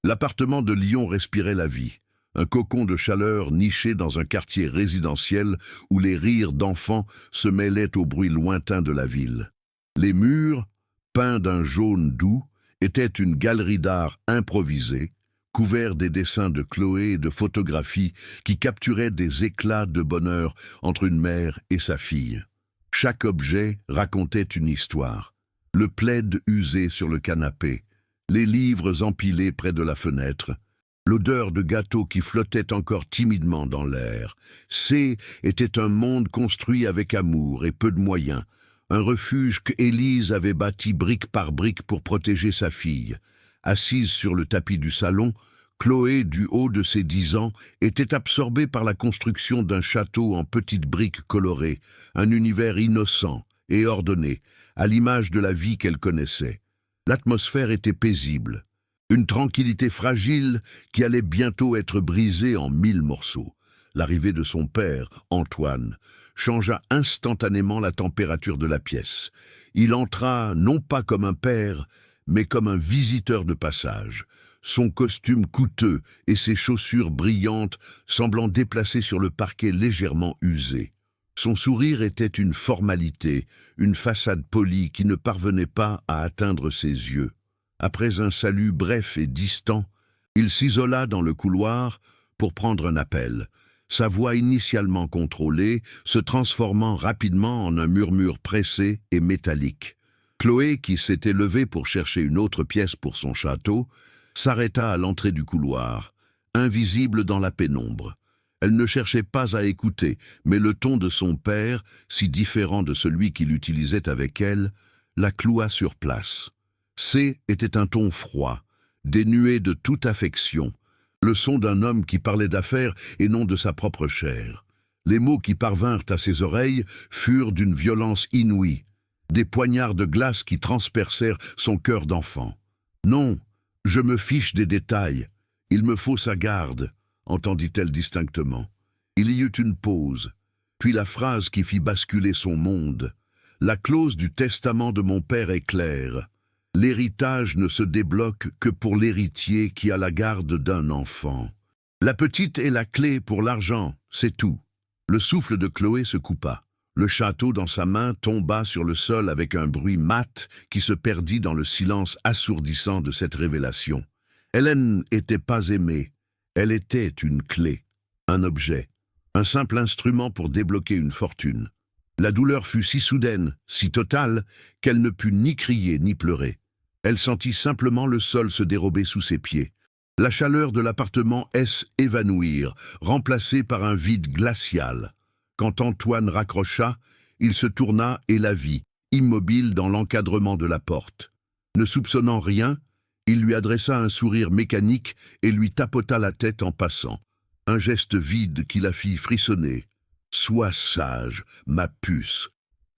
L'appartement de Lyon respirait la vie. Un cocon de chaleur niché dans un quartier résidentiel où les rires d'enfants se mêlaient au bruit lointain de la ville. Les murs, peints d'un jaune doux, étaient une galerie d'art improvisée, couverts des dessins de Chloé et de photographies qui capturaient des éclats de bonheur entre une mère et sa fille. Chaque objet racontait une histoire. Le plaid usé sur le canapé, les livres empilés près de la fenêtre, l'odeur de gâteau qui flottait encore timidement dans l'air. C était un monde construit avec amour et peu de moyens, un refuge que Élise avait bâti brique par brique pour protéger sa fille. Assise sur le tapis du salon, Chloé, du haut de ses 10 ans, était absorbée par la construction d'un château en petites briques colorées, un univers innocent et ordonné, à l'image de la vie qu'elle connaissait. L'atmosphère était paisible, une tranquillité fragile qui allait bientôt être brisée en 1000 morceaux. L'arrivée de son père, Antoine, changea instantanément la température de la pièce. Il entra non pas comme un père, mais comme un visiteur de passage, son costume coûteux et ses chaussures brillantes semblant déplacées sur le parquet légèrement usé. Son sourire était une formalité, une façade polie qui ne parvenait pas à atteindre ses yeux. Après un salut bref et distant, il s'isola dans le couloir pour prendre un appel, sa voix initialement contrôlée se transformant rapidement en un murmure pressé et métallique. Chloé, qui s'était levée pour chercher une autre pièce pour son château, s'arrêta à l'entrée du couloir, invisible dans la pénombre. Elle ne cherchait pas à écouter, mais le ton de son père, si différent de celui qu'il utilisait avec elle, la cloua sur place. C était un ton froid, dénué de toute affection, le son d'un homme qui parlait d'affaires et non de sa propre chair. Les mots qui parvinrent à ses oreilles furent d'une violence inouïe, des poignards de glace qui transpercèrent son cœur d'enfant. « Non, je me fiche des détails, il me faut sa garde », entendit-elle distinctement. Il y eut une pause, puis la phrase qui fit basculer son monde. « La clause du testament de mon père est claire. L'héritage ne se débloque que pour l'héritier qui a la garde d'un enfant. La petite est la clé pour l'argent, c'est tout. » Le souffle de Chloé se coupa. Le château dans sa main tomba sur le sol avec un bruit mat qui se perdit dans le silence assourdissant de cette révélation. Hélène n'était pas aimée. Elle était une clé, un objet, un simple instrument pour débloquer une fortune. La douleur fut si soudaine, si totale, qu'elle ne put ni crier ni pleurer. Elle sentit simplement le sol se dérober sous ses pieds. La chaleur de l'appartement s'évanouir, remplacée par un vide glacial. Quand Antoine raccrocha, il se tourna et la vit, immobile dans l'encadrement de la porte. Ne soupçonnant rien, il lui adressa un sourire mécanique et lui tapota la tête en passant. Un geste vide qui la fit frissonner. « Sois sage, ma puce »,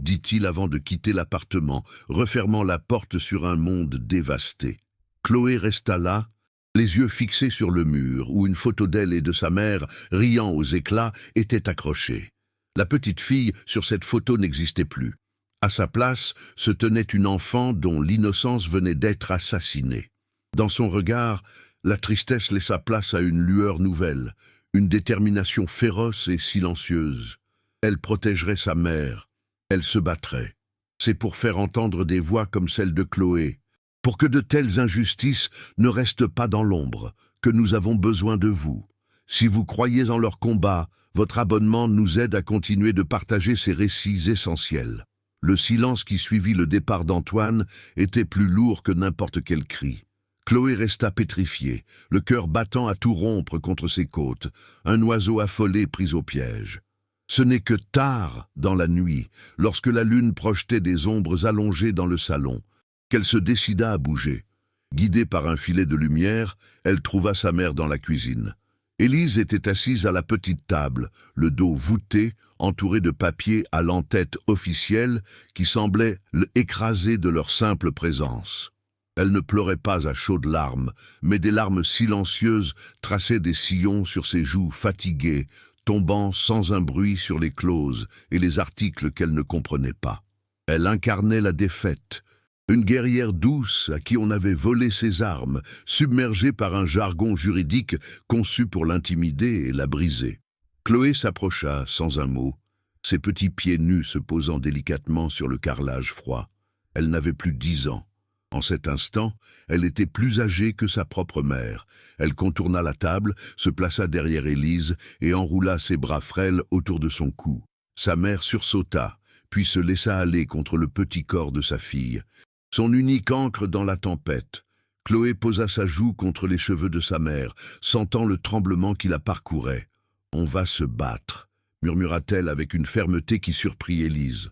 dit-il avant de quitter l'appartement, refermant la porte sur un monde dévasté. Chloé resta là, les yeux fixés sur le mur, où une photo d'elle et de sa mère, riant aux éclats, était accrochée. La petite fille sur cette photo n'existait plus. À sa place se tenait une enfant dont l'innocence venait d'être assassinée. Dans son regard, la tristesse laissa place à une lueur nouvelle, une détermination féroce et silencieuse. Elle protégerait sa mère, elle se battrait. C'est pour faire entendre des voix comme celle de Chloé, pour que de telles injustices ne restent pas dans l'ombre, que nous avons besoin de vous. Si vous croyez en leur combat, votre abonnement nous aide à continuer de partager ces récits essentiels. Le silence qui suivit le départ d'Antoine était plus lourd que n'importe quel cri. Chloé resta pétrifiée, le cœur battant à tout rompre contre ses côtes, un oiseau affolé pris au piège. Ce n'est que tard, dans la nuit, lorsque la lune projetait des ombres allongées dans le salon, qu'elle se décida à bouger. Guidée par un filet de lumière, elle trouva sa mère dans la cuisine. Élise était assise à la petite table, le dos voûté, entourée de papiers à l'entête officielle qui semblaient l'écraser de leur simple présence. Elle ne pleurait pas à chaudes larmes, mais des larmes silencieuses traçaient des sillons sur ses joues fatiguées, tombant sans un bruit sur les clauses et les articles qu'elle ne comprenait pas. Elle incarnait la défaite, Une guerrière douce à qui on avait volé ses armes, submergée par un jargon juridique conçu pour l'intimider et la briser. Chloé s'approcha sans un mot, ses petits pieds nus se posant délicatement sur le carrelage froid. Elle n'avait plus 10 ans. En cet instant, elle était plus âgée que sa propre mère. Elle contourna la table, se plaça derrière Élise et enroula ses bras frêles autour de son cou. Sa mère sursauta, puis se laissa aller contre le petit corps de sa fille. Son unique ancre dans la tempête. Chloé posa sa joue contre les cheveux de sa mère, sentant le tremblement qui la parcourait. « On va se battre », murmura-t-elle avec une fermeté qui surprit Élise.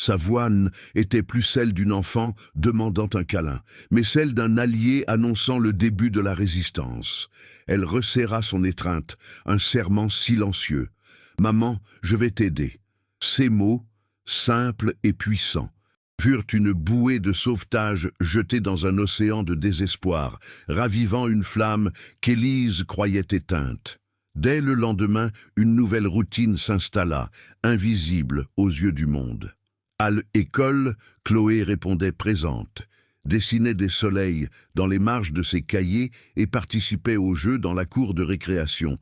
Sa voix était plus celle d'une enfant demandant un câlin, mais celle d'un allié annonçant le début de la résistance. Elle resserra son étreinte, un serment silencieux. « Maman, je vais t'aider. » Ces mots, simples et puissants, furent une bouée de sauvetage jetée dans un océan de désespoir, ravivant une flamme qu'Élise croyait éteinte. Dès le lendemain, une nouvelle routine s'installa, invisible aux yeux du monde. À l'école, Chloé répondait présente, dessinait des soleils dans les marges de ses cahiers et participait aux jeux dans la cour de récréation,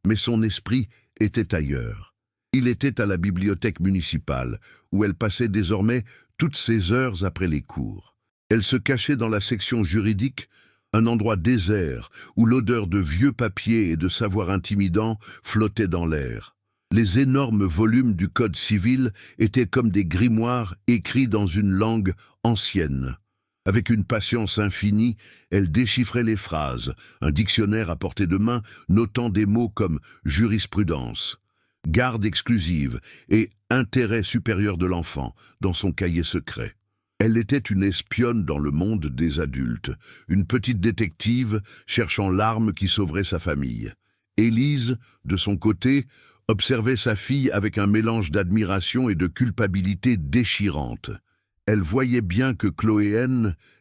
mais son esprit était ailleurs. Il était à la bibliothèque municipale, où elle passait désormais toutes ses heures après les cours. Elle se cachait dans la section juridique, un endroit désert où l'odeur de vieux papiers et de savoir intimidant flottait dans l'air. Les énormes volumes du Code civil étaient comme des grimoires écrits dans une langue ancienne. Avec une patience infinie, elle déchiffrait les phrases, un dictionnaire à portée de main notant des mots comme jurisprudence, garde exclusive et intérêt supérieur de l'enfant dans son cahier secret. Elle était une espionne dans le monde des adultes, une petite détective cherchant l'arme qui sauverait sa famille. Élise, de son côté, observait sa fille avec un mélange d'admiration et de culpabilité déchirante. Elle voyait bien que Chloé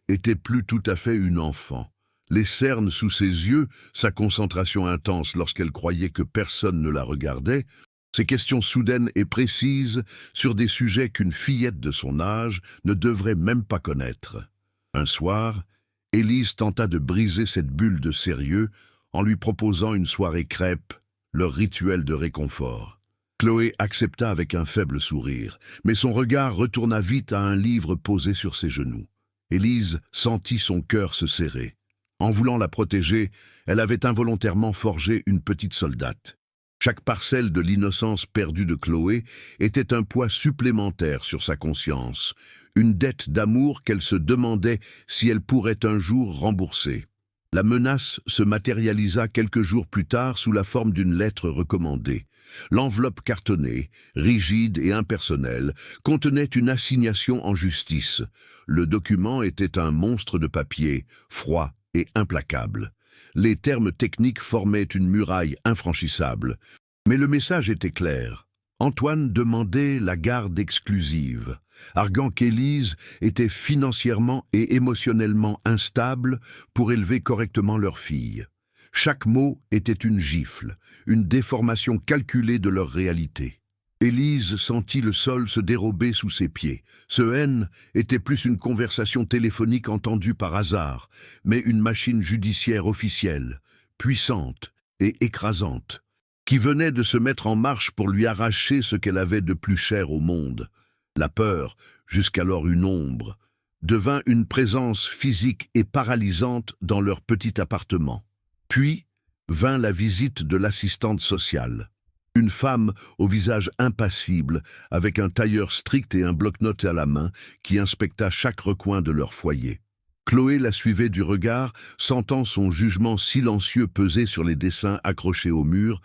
était plus tout à fait une enfant. Les cernes sous ses yeux, sa concentration intense lorsqu'elle croyait que personne ne la regardait, ses questions soudaines et précises sur des sujets qu'une fillette de son âge ne devrait même pas connaître. Un soir, Élise tenta de briser cette bulle de sérieux en lui proposant une soirée crêpe, leur rituel de réconfort. Chloé accepta avec un faible sourire, mais son regard retourna vite à un livre posé sur ses genoux. Élise sentit son cœur se serrer. En voulant la protéger, elle avait involontairement forgé une petite soldate. Chaque parcelle de l'innocence perdue de Chloé était un poids supplémentaire sur sa conscience, une dette d'amour qu'elle se demandait si elle pourrait un jour rembourser. La menace se matérialisa quelques jours plus tard sous la forme d'une lettre recommandée. L'enveloppe cartonnée, rigide et impersonnelle, contenait une assignation en justice. Le document était un monstre de papier, froid et implacable. Les termes techniques formaient une muraille infranchissable. Mais le message était clair. Antoine demandait la garde exclusive, arguant qu'Élise était financièrement et émotionnellement instable pour élever correctement leur fille. Chaque mot était une gifle, une déformation calculée de leur réalité. Élise sentit le sol se dérober sous ses pieds. Ce N était plus une conversation téléphonique entendue par hasard, mais une machine judiciaire officielle, puissante et écrasante, qui venait de se mettre en marche pour lui arracher ce qu'elle avait de plus cher au monde. La peur, jusqu'alors une ombre, devint une présence physique et paralysante dans leur petit appartement. Puis vint la visite de l'assistante sociale. Une femme au visage impassible, avec un tailleur strict et un bloc-notes à la main, qui inspecta chaque recoin de leur foyer. Chloé la suivait du regard, sentant son jugement silencieux peser sur les dessins accrochés au mur,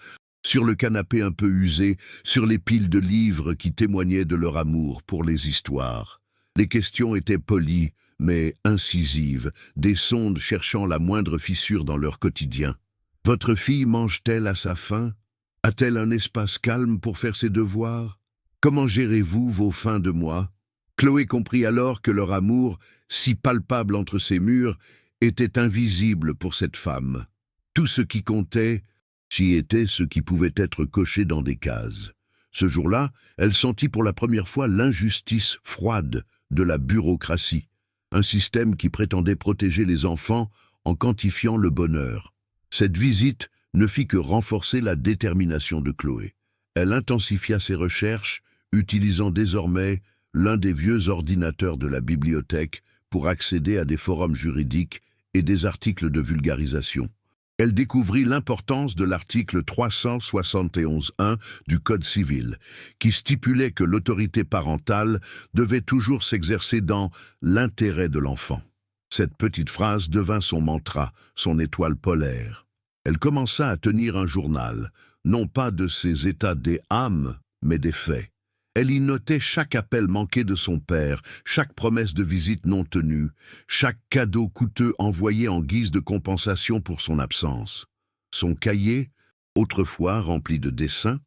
sur le canapé un peu usé, sur les piles de livres qui témoignaient de leur amour pour les histoires. Les questions étaient polies, mais incisives, des sondes cherchant la moindre fissure dans leur quotidien. « Votre fille mange-t-elle à sa faim ? A-t-elle un espace calme pour faire ses devoirs ? Comment gérez-vous vos fins de mois ?» Chloé comprit alors que leur amour, si palpable entre ces murs, était invisible pour cette femme. Tout ce qui comptait, c'y était ce qui pouvait être coché dans des cases. Ce jour-là, elle sentit pour la première fois l'injustice froide de la bureaucratie. un système qui prétendait protéger les enfants en quantifiant le bonheur. Cette visite ne fit que renforcer la détermination de Chloé. Elle intensifia ses recherches, utilisant désormais l'un des vieux ordinateurs de la bibliothèque pour accéder à des forums juridiques et des articles de vulgarisation. Elle découvrit l'importance de l'article 371.1 du Code civil, qui stipulait que l'autorité parentale devait toujours s'exercer dans l'intérêt de l'enfant. Cette petite phrase devint son mantra, son étoile polaire. Elle commença à tenir un journal, non pas de ses états d'âme, mais des faits. Elle y notait chaque appel manqué de son père, chaque promesse de visite non tenue, chaque cadeau coûteux envoyé en guise de compensation pour son absence. Son cahier, autrefois rempli de dessins,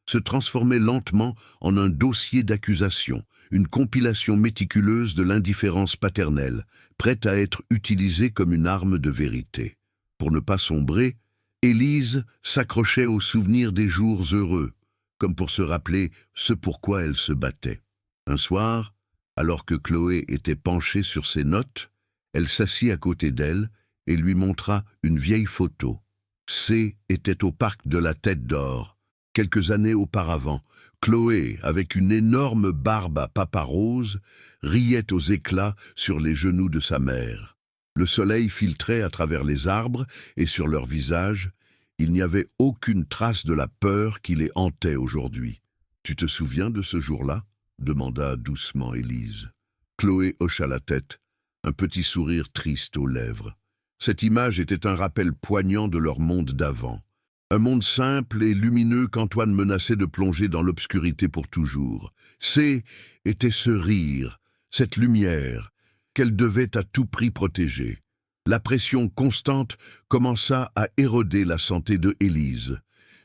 se transformait lentement en un dossier d'accusation, une compilation méticuleuse de l'indifférence paternelle, prête à être utilisée comme une arme de vérité. Pour ne pas sombrer, Élise s'accrochait aux souvenirs des jours heureux, comme pour se rappeler ce pourquoi elle se battait. Un soir, alors que Chloé était penchée sur ses notes, elle s'assit à côté d'elle et lui montra une vieille photo. C était au parc de la Tête d'Or. Quelques années auparavant, Chloé, avec une énorme barbe à papa rose, riait aux éclats sur les genoux de sa mère. Le soleil filtrait à travers les arbres et sur leurs visages, il n'y avait aucune trace de la peur qui les hantait aujourd'hui. « Tu te souviens de ce jour-là » demanda doucement Élise. Chloé hocha la tête, un petit sourire triste aux lèvres. Cette image était un rappel poignant de leur monde d'avant. Un monde simple et lumineux qu'Antoine menaçait de plonger dans l'obscurité pour toujours. Était ce rire, cette lumière, qu'elle devait à tout prix protéger. La pression constante commença à éroder la santé de Élise.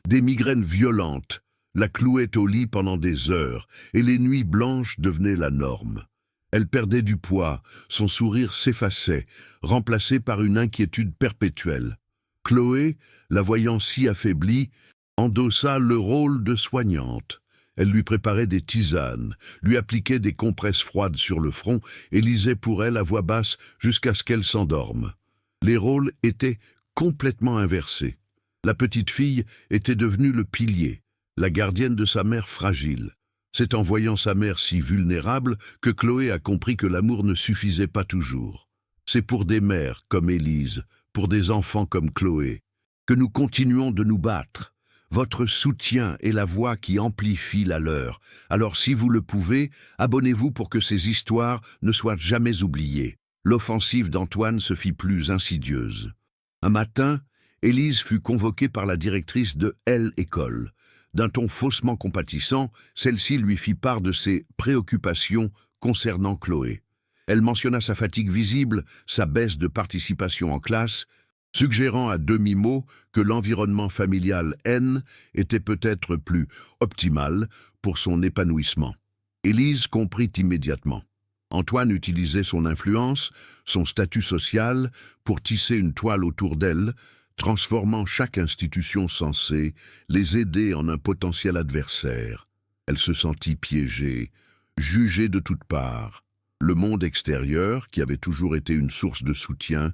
Des migraines violentes la clouaient au lit pendant des heures, et les nuits blanches devenaient la norme. Elle perdait du poids, son sourire s'effaçait, remplacé par une inquiétude perpétuelle. Chloé, la voyant si affaiblie, endossa le rôle de soignante. Elle lui préparait des tisanes, lui appliquait des compresses froides sur le front et lisait pour elle à voix basse jusqu'à ce qu'elle s'endorme. Les rôles étaient complètement inversés. La petite fille était devenue le pilier, la gardienne de sa mère fragile. C'est en voyant sa mère si vulnérable que Chloé a compris que l'amour ne suffisait pas toujours. C'est pour des mères comme Élise, pour des enfants comme Chloé, que nous continuons de nous battre. Votre soutien est la voix qui amplifie la leur. Alors si vous le pouvez, abonnez-vous pour que ces histoires ne soient jamais oubliées. L'offensive d'Antoine se fit plus insidieuse. Un matin, Élise fut convoquée par la directrice de L-École. D'un ton faussement compatissant, celle-ci lui fit part de ses préoccupations concernant Chloé. Elle mentionna sa fatigue visible, sa baisse de participation en classe, suggérant à demi-mot que l'environnement familial N était peut-être plus optimal pour son épanouissement. Élise comprit immédiatement. Antoine utilisait son influence, son statut social, pour tisser une toile autour d'elle, transformant chaque institution censée les aider en un potentiel adversaire. Elle se sentit piégée, jugée de toutes parts. Le monde extérieur, qui avait toujours été une source de soutien,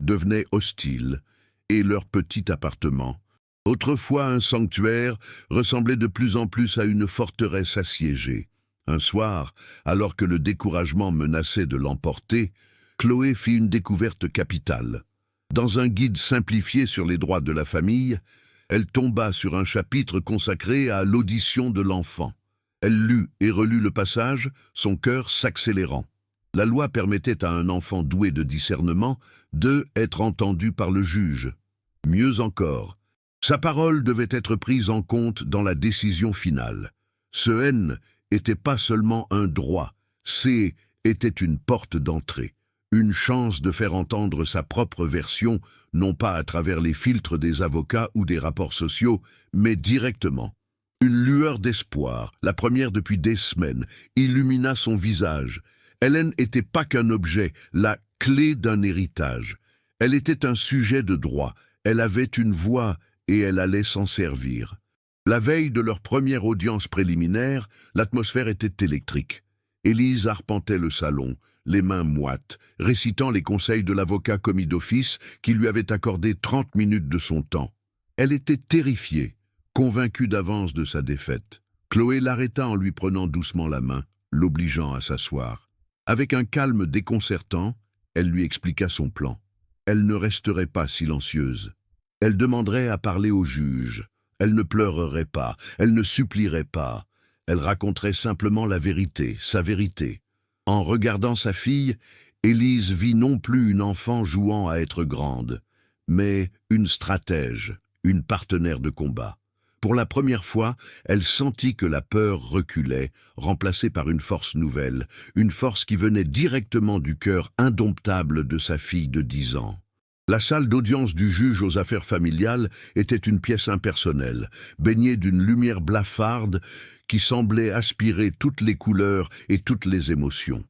devenait hostile, et leur petit appartement, autrefois un sanctuaire, ressemblait de plus en plus à une forteresse assiégée. Un soir, alors que le découragement menaçait de l'emporter, Chloé fit une découverte capitale. Dans un guide simplifié sur les droits de la famille, elle tomba sur un chapitre consacré à l'audition de l'enfant. Elle lut et relut le passage, son cœur s'accélérant. La loi permettait à un enfant doué de discernement d'être entendu par le juge. Mieux encore, sa parole devait être prise en compte dans la décision finale. Ce N n'était pas seulement un droit, était une porte d'entrée, une chance de faire entendre sa propre version, non pas à travers les filtres des avocats ou des rapports sociaux, mais directement. Une lueur d'espoir, la première depuis des semaines, illumina son visage. Hélène n'était pas qu'un objet, la clé d'un héritage. Elle était un sujet de droit, elle avait une voix et elle allait s'en servir. La veille de leur première audience préliminaire, l'atmosphère était électrique. Élise arpentait le salon, les mains moites, récitant les conseils de l'avocat commis d'office qui lui avait accordé 30 minutes de son temps. Elle était terrifiée, convaincue d'avance de sa défaite. Chloé l'arrêta en lui prenant doucement la main, l'obligeant à s'asseoir. Avec un calme déconcertant, elle lui expliqua son plan. Elle ne resterait pas silencieuse. Elle demanderait à parler au juge. Elle ne pleurerait pas, elle ne supplierait pas. Elle raconterait simplement la vérité, sa vérité. En regardant sa fille, Élise vit non plus une enfant jouant à être grande, mais une stratège, une partenaire de combat. Pour la première fois, elle sentit que la peur reculait, remplacée par une force nouvelle, une force qui venait directement du cœur indomptable de sa fille de 10 ans. La salle d'audience du juge aux affaires familiales était une pièce impersonnelle, baignée d'une lumière blafarde qui semblait aspirer toutes les couleurs et toutes les émotions.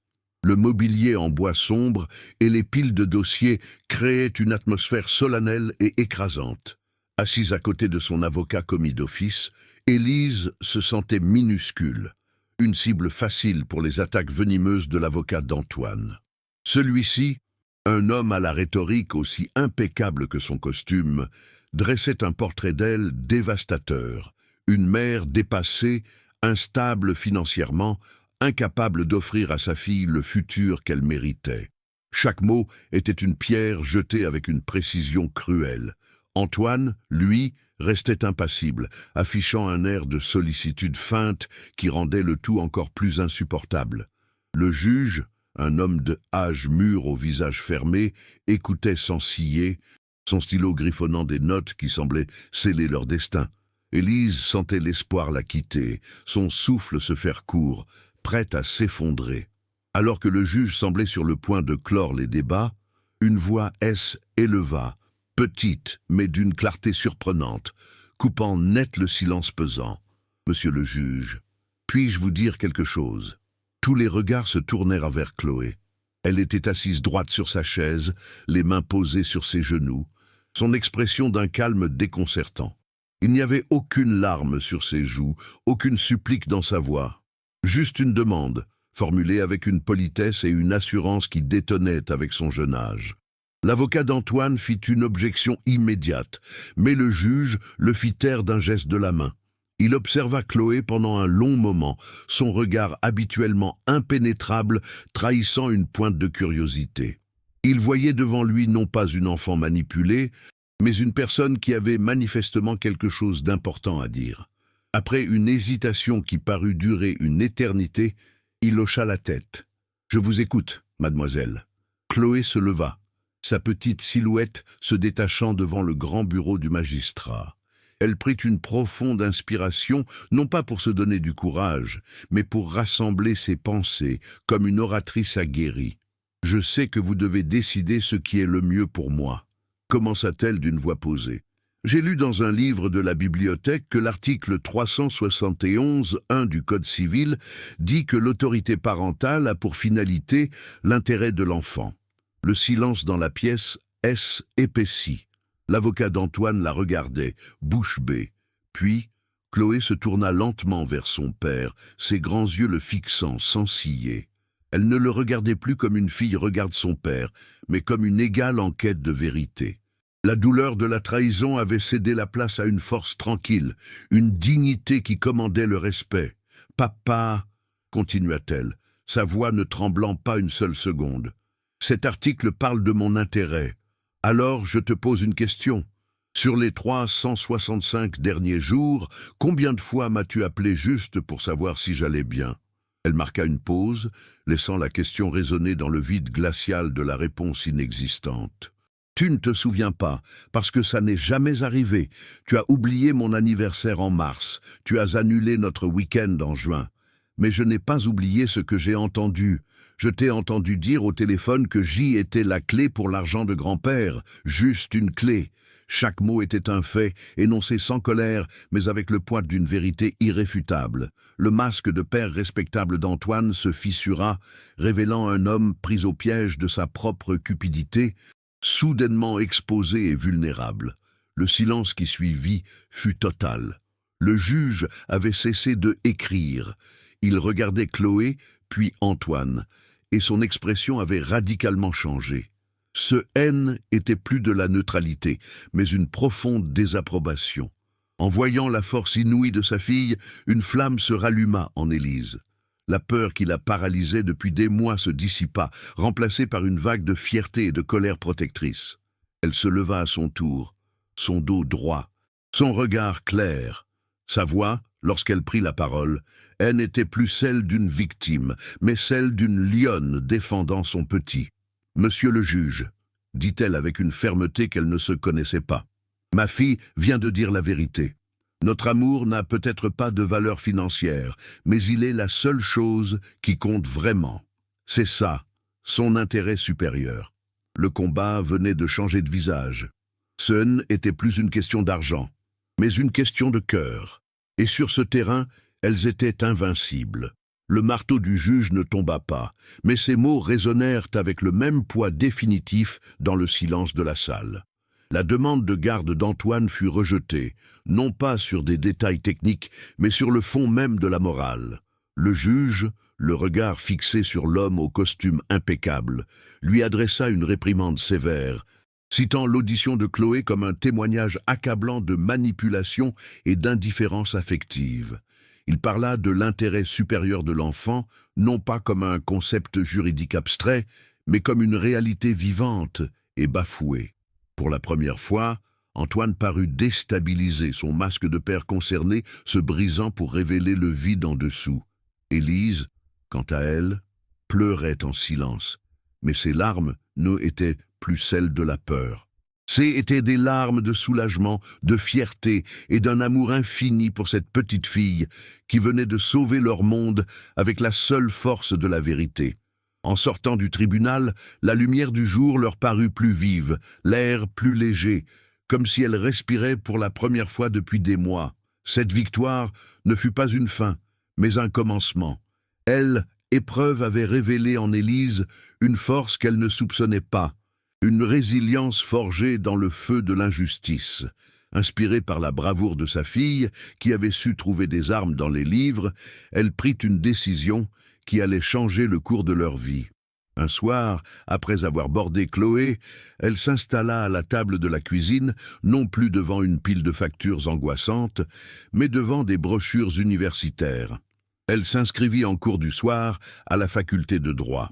Le mobilier en bois sombre et les piles de dossiers créaient une atmosphère solennelle et écrasante. Assise à côté de son avocat commis d'office, Élise se sentait minuscule, une cible facile pour les attaques venimeuses de l'avocat d'Antoine. Celui-ci, un homme à la rhétorique aussi impeccable que son costume, dressait un portrait d'elle dévastateur, une mère dépassée, instable financièrement, incapable d'offrir à sa fille le futur qu'elle méritait. Chaque mot était une pierre jetée avec une précision cruelle. Antoine, lui, restait impassible, affichant un air de sollicitude feinte qui rendait le tout encore plus insupportable. Le juge, un homme de âge mûr au visage fermé, écoutait sans ciller, son stylo griffonnant des notes qui semblaient sceller leur destin. Élise sentait l'espoir la quitter, son souffle se faire court, prête à s'effondrer. Alors que le juge semblait sur le point de clore les débats, une voix éleva, petite, mais d'une clarté surprenante, coupant net le silence pesant. « Monsieur le juge, puis-je vous dire quelque chose ?» Tous les regards se tournèrent vers Chloé. Elle était assise droite sur sa chaise, les mains posées sur ses genoux, son expression d'un calme déconcertant. Il n'y avait aucune larme sur ses joues, aucune supplique dans sa voix. Juste une demande, formulée avec une politesse et une assurance qui détonnaient avec son jeune âge. L'avocat d'Antoine fit une objection immédiate, mais le juge le fit taire d'un geste de la main. Il observa Chloé pendant un long moment, son regard habituellement impénétrable trahissant une pointe de curiosité. Il voyait devant lui non pas une enfant manipulée, mais une personne qui avait manifestement quelque chose d'important à dire. Après une hésitation qui parut durer une éternité, il hocha la tête. « Je vous écoute, mademoiselle. » Chloé se leva, sa petite silhouette se détachant devant le grand bureau du magistrat. Elle prit une profonde inspiration, non pas pour se donner du courage, mais pour rassembler ses pensées, comme une oratrice aguerrie. « Je sais que vous devez décider ce qui est le mieux pour moi, » commença-t-elle d'une voix posée. « J'ai lu dans un livre de la bibliothèque que l'article 371.1 du Code civil dit que l'autorité parentale a pour finalité l'intérêt de l'enfant. » Le silence dans la pièce épaissit. L'avocat d'Antoine la regardait, bouche bée. Puis, Chloé se tourna lentement vers son père, ses grands yeux le fixant sans ciller. Elle ne le regardait plus comme une fille regarde son père, mais comme une égale en quête de vérité. La douleur de la trahison avait cédé la place à une force tranquille, une dignité qui commandait le respect. « Papa » continua-t-elle, sa voix ne tremblant pas une seule seconde. « Cet article parle de mon intérêt. Alors je te pose une question. Sur les 365 derniers jours, combien de fois m'as-tu appelé juste pour savoir si j'allais bien ?» Elle marqua une pause, laissant la question résonner dans le vide glacial de la réponse inexistante. « Tu ne te souviens pas, parce que ça n'est jamais arrivé. Tu as oublié mon anniversaire en mars, tu as annulé notre week-end en juin. Mais je n'ai pas oublié ce que j'ai entendu. Je t'ai entendu dire au téléphone que J était la clé pour l'argent de grand-père, juste une clé. Chaque mot était un fait, énoncé sans colère, mais avec le poids d'une vérité irréfutable. Le masque de père respectable d'Antoine se fissura, révélant un homme pris au piège de sa propre cupidité, soudainement exposé et vulnérable. Le silence qui suivit fut total. Le juge avait cessé de écrire. Il regardait Chloé, puis Antoine. et son expression avait radicalement changé. Ce haine était plus de la neutralité, mais une profonde désapprobation. En voyant la force inouïe de sa fille, une flamme se ralluma en Élise. La peur qui la paralysait depuis des mois se dissipa, remplacée par une vague de fierté et de colère protectrice. Elle se leva à son tour, son dos droit, son regard clair. Sa voix, lorsqu'elle prit la parole, elle n'était plus celle d'une victime, mais celle d'une lionne défendant son petit. « Monsieur le juge, dit-elle avec une fermeté qu'elle ne se connaissait pas, ma fille vient de dire la vérité. Notre amour n'a peut-être pas de valeur financière, mais il est la seule chose qui compte vraiment. C'est ça, son intérêt supérieur. » Le combat venait de changer de visage. Ce n'était plus une question d'argent, mais une question de cœur. Et sur ce terrain, elles étaient invincibles. Le marteau du juge ne tomba pas, mais ses mots résonnèrent avec le même poids définitif dans le silence de la salle. La demande de garde d'Antoine fut rejetée, non pas sur des détails techniques, mais sur le fond même de la morale. Le juge, le regard fixé sur l'homme au costume impeccable, lui adressa une réprimande sévère, citant l'audition de Chloé comme un témoignage accablant de manipulation et d'indifférence affective. Il parla de l'intérêt supérieur de l'enfant, non pas comme un concept juridique abstrait, mais comme une réalité vivante et bafouée. Pour la première fois, Antoine parut déstabilisé, son masque de père concerné se brisant pour révéler le vide en dessous. Élise, quant à elle, pleurait en silence, mais ses larmes n'étaient plus celles de la peur. C'étaient des larmes de soulagement, de fierté et d'un amour infini pour cette petite fille qui venait de sauver leur monde avec la seule force de la vérité. En sortant du tribunal, la lumière du jour leur parut plus vive, l'air plus léger, comme si elle respirait pour la première fois depuis des mois. Cette victoire ne fut pas une fin, mais un commencement. Elle, épreuve, avait révélé en Élise une force qu'elle ne soupçonnait pas, une résilience forgée dans le feu de l'injustice. Inspirée par la bravoure de sa fille, qui avait su trouver des armes dans les livres, elle prit une décision qui allait changer le cours de leur vie. Un soir, après avoir bordé Chloé, elle s'installa à la table de la cuisine, non plus devant une pile de factures angoissantes, mais devant des brochures universitaires. Elle s'inscrivit en cours du soir à la faculté de droit.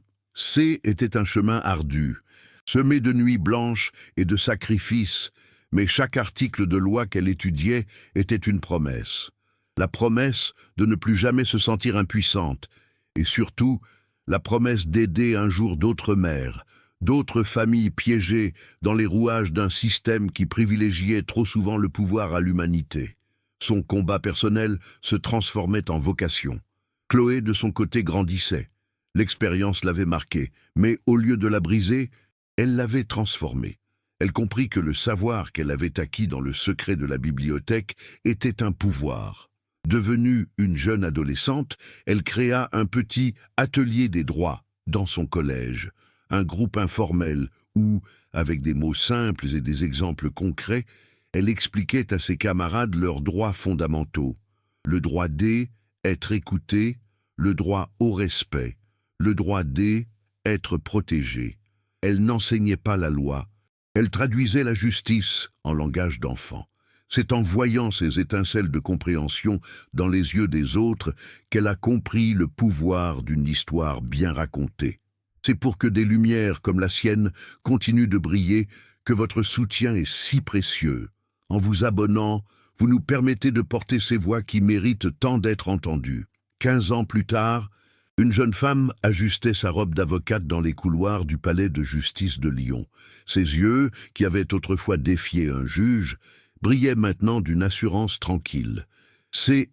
Était un chemin ardu, semé de nuits blanches et de sacrifices, mais chaque article de loi qu'elle étudiait était une promesse. La promesse de ne plus jamais se sentir impuissante, et surtout, la promesse d'aider un jour d'autres mères, d'autres familles piégées dans les rouages d'un système qui privilégiait trop souvent le pouvoir à l'humanité. Son combat personnel se transformait en vocation. Chloé, de son côté, grandissait. L'expérience l'avait marquée, mais au lieu de la briser, elle l'avait transformée. Elle comprit que le savoir qu'elle avait acquis dans le secret de la bibliothèque était un pouvoir. Devenue une jeune adolescente, elle créa un petit atelier des droits dans son collège, un groupe informel où, avec des mots simples et des exemples concrets, elle expliquait à ses camarades leurs droits fondamentaux. Le droit d'être écouté, le droit au respect, le droit d'être protégé. Elle n'enseignait pas la loi, elle traduisait la justice en langage d'enfant. C'est en voyant ces étincelles de compréhension dans les yeux des autres qu'elle a compris le pouvoir d'une histoire bien racontée. C'est pour que des lumières comme la sienne continuent de briller que votre soutien est si précieux. En vous abonnant, vous nous permettez de porter ces voix qui méritent tant d'être entendues. 15 ans plus tard, une jeune femme ajustait sa robe d'avocate dans les couloirs du palais de justice de Lyon. Ses yeux, qui avaient autrefois défié un juge, brillaient maintenant d'une assurance tranquille.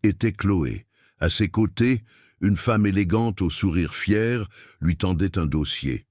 Était Chloé. À ses côtés, une femme élégante au sourire fier lui tendait un dossier.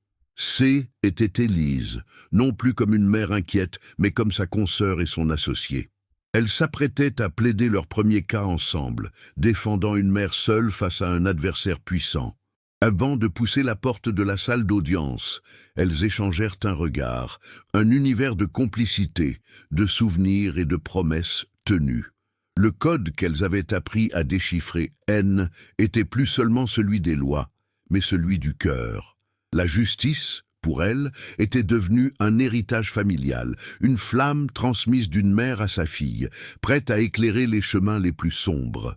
Était Élise, non plus comme une mère inquiète, mais comme sa consoeur et son associée. Elles s'apprêtaient à plaider leur premier cas ensemble, défendant une mère seule face à un adversaire puissant. Avant de pousser la porte de la salle d'audience, elles échangèrent un regard, un univers de complicité, de souvenirs et de promesses tenues. Le code qu'elles avaient appris à déchiffrer, était plus seulement celui des lois, mais celui du cœur. La justice, pour elle, était devenue un héritage familial, une flamme transmise d'une mère à sa fille, prête à éclairer les chemins les plus sombres.